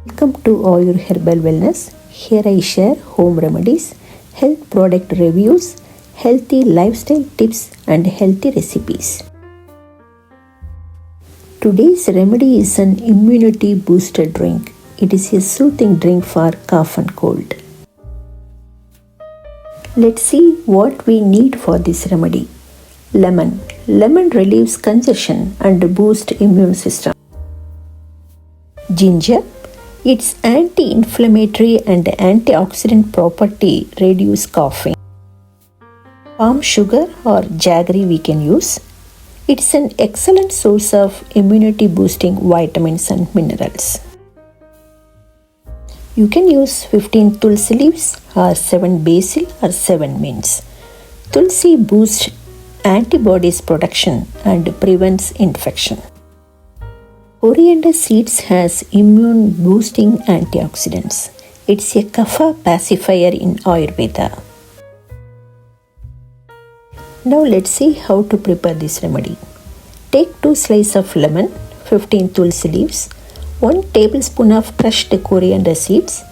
Welcome to Ayur Herbal Wellness. Here I share home remedies, health product reviews, healthy lifestyle tips and healthy recipes. Today's remedy is an immunity booster drink. It is a soothing drink for cough and cold. Let's see what we need for this remedy. Lemon. Lemon relieves congestion and boosts immune system. Ginger. Its anti-inflammatory and antioxidant property reduce coughing. Palm sugar or jaggery we can use. It's an excellent source of immunity boosting vitamins and minerals. You can use 15 tulsi leaves or 7 basil or 7 mints. Tulsi boosts antibodies production and prevents infection. Coriander seeds has immune boosting antioxidants. It's a kapha pacifier in Ayurveda. Now let's see how to prepare this remedy. Take 2 slices of lemon, 15 tulsi leaves, 1 tablespoon of crushed coriander seeds,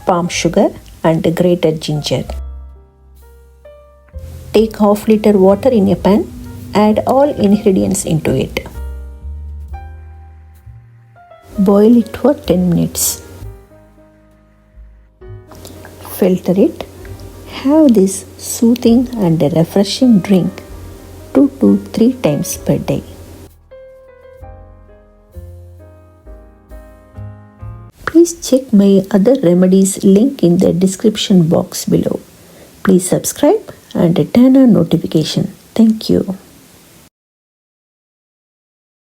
palm sugar and grated ginger. Take half liter water in a pan. Add all ingredients into it. Boil it for 10 minutes. Filter it. Have this soothing and refreshing drink 2 to 3 times per day. Please check my other remedies link in the description box below. Please subscribe and turn on notification. Thank you.